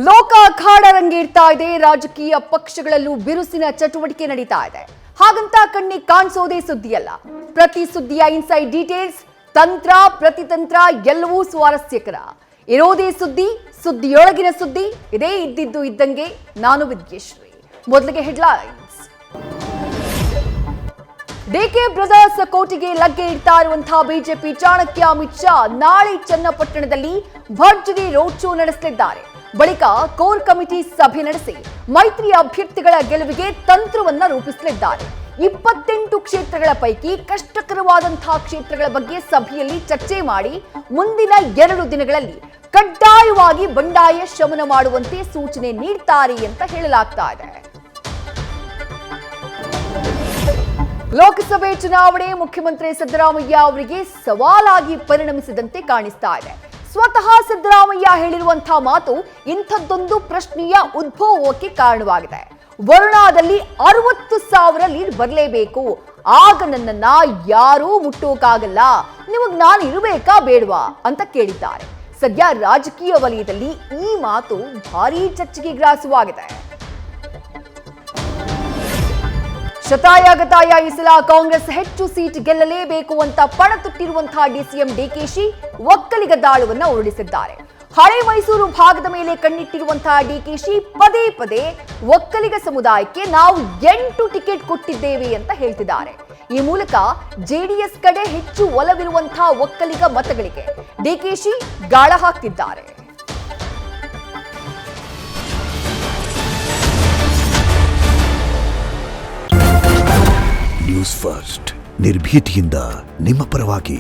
ಲೋಕ ಅಖಾಡ ರಂಗೇರ್ತಾ ಇದೆ. ರಾಜಕೀಯ ಪಕ್ಷಗಳಲ್ಲೂ ಬಿರುಸಿನ ಚಟುವಟಿಕೆ ನಡೀತಾ ಇದೆ. ಹಾಗಂತ ಕಣ್ಣಿಗೆ ಕಾಣಿಸೋದೇ ಸುದ್ದಿಯಲ್ಲ. ಪ್ರತಿ ಸುದ್ದಿಯ ಇನ್ಸೈಡ್ ಡೀಟೇಲ್ಸ್, ತಂತ್ರ ಪ್ರತಿತಂತ್ರ ಎಲ್ಲವೂ ಸ್ವಾರಸ್ಯಕರ. ಇರೋದೇ ಸುದ್ದಿ, ಸುದ್ದಿಯೊಳಗಿನ ಸುದ್ದಿ. ಇದೇ ಇದ್ದಿದ್ದು ಇದ್ದಂಗೆ. ನಾನು ವಿದ್ಯಶ್ರೀ. ಮೊದಲಿಗೆ ಹೆಡ್ಲೈನ್ಸ್. ಡಿಕೆ ಬ್ರದರ್ಸ್ ಕೋಟಿಗೆ ಲಗ್ಗೆ ಇಡ್ತಾ ಇರುವಂತಹ ಬಿಜೆಪಿ ಚಾಣಕ್ಯ ಅಮಿತ್ ಶಾ ನಾಳೆ ಚನ್ನಪಟ್ಟಣದಲ್ಲಿ ಭರ್ಜರಿ ರೋಡ್ ಶೋ ನಡೆಸಲಿದ್ದಾರೆ. ಬಳಿಕ ಕೋರ್ ಕಮಿಟಿ ಸಭೆ ನಡೆಸಿ ಮೈತ್ರಿ ಅಭ್ಯರ್ಥಿಗಳ ಗೆಲುವಿಗೆ ತಂತ್ರವನ್ನ ರೂಪಿಸಲಿದ್ದಾರೆ. 28 ಕ್ಷೇತ್ರಗಳ ಪೈಕಿ ಕಷ್ಟಕರವಾದಂತಹ ಕ್ಷೇತ್ರಗಳ ಬಗ್ಗೆ ಸಭೆಯಲ್ಲಿ ಚರ್ಚೆ ಮಾಡಿ ಮುಂದಿನ 2 ದಿನಗಳಲ್ಲಿ ಕಡ್ಡಾಯವಾಗಿ ಬಂಡಾಯ ಶಮನ ಮಾಡುವಂತೆ ಸೂಚನೆ ನೀಡ್ತಾರೆ ಅಂತ ಹೇಳಲಾಗ್ತಾ ಇದೆ. ಲೋಕಸಭೆ ಚುನಾವಣೆ ಮುಖ್ಯಮಂತ್ರಿ ಸಿದ್ದರಾಮಯ್ಯ ಅವರಿಗೆ ಸವಾಲಾಗಿ ಪರಿಣಮಿಸಿದಂತೆ ಕಾಣಿಸ್ತಾ ಇದೆ. ಸ್ವತಃ ಸಿದ್ದರಾಮಯ್ಯ ಹೇಳಿರುವಂತಹ ಮಾತು ಇಂಥದ್ದೊಂದು ಪ್ರಶ್ನೆಯ ಉದ್ಭವಕ್ಕೆ ಕಾರಣವಾಗಿದೆ. ವರುಣಾದಲ್ಲಿ 60,000 ಲೀಡ್ ಬರಲೇಬೇಕು, ಆಗ ನನ್ನನ್ನ ಯಾರೂ ಮುಟ್ಟೋಕಾಗಲ್ಲ, ನಿಮಗ್ ನಾನು ಇರಬೇಕಾ ಬೇಡವಾ ಅಂತ ಕೇಳಿದ್ದಾರೆ. ಸದ್ಯ ರಾಜಕೀಯ ವಲಯದಲ್ಲಿ ಈ ಮಾತು ಭಾರೀ ಚರ್ಚೆಗೆ ಗ್ರಾಸವಾಗಿದೆ. ಶತಾಯಗತಾಯ ಈ ಸಲ ಕಾಂಗ್ರೆಸ್ ಹೆಚ್ಚು ಸೀಟ್ ಗೆಲ್ಲಲೇಬೇಕು ಅಂತ ಪಣತೊಟ್ಟಿರುವಂತಹ ಡಿಸಿಎಂ ಡಿಕೆಶಿ ಒಕ್ಕಲಿಗ ದಾಳವನ್ನ ಹೊರಡಿಸಿದ್ದಾರೆ. ಹಳೆ ಮೈಸೂರು ಭಾಗದ ಮೇಲೆ ಕಣ್ಣಿಟ್ಟಿರುವಂತಹ ಡಿಕೆಶಿ ಪದೇ ಪದೇ ಒಕ್ಕಲಿಗ ಸಮುದಾಯಕ್ಕೆ ನಾವು 8 ಟಿಕೆಟ್ ಕೊಟ್ಟಿದ್ದೇವೆ ಅಂತ ಹೇಳ್ತಿದ್ದಾರೆ. ಈ ಮೂಲಕ ಜೆಡಿಎಸ್ ಕಡೆ ಹೆಚ್ಚು ಒಲವಿರುವಂತಹ ಒಕ್ಕಲಿಗ ಮತಗಳಿಗೆ ಡಿಕೆಶಿ ಗಾಳ ಹಾಕ್ತಿದ್ದಾರೆ. ನ್ಯೂಸ್ ಫಸ್ಟ್ ನಿರ್ಭೀತಿಯಿಂದ ನಿಮ್ಮ ಪರವಾಗಿ.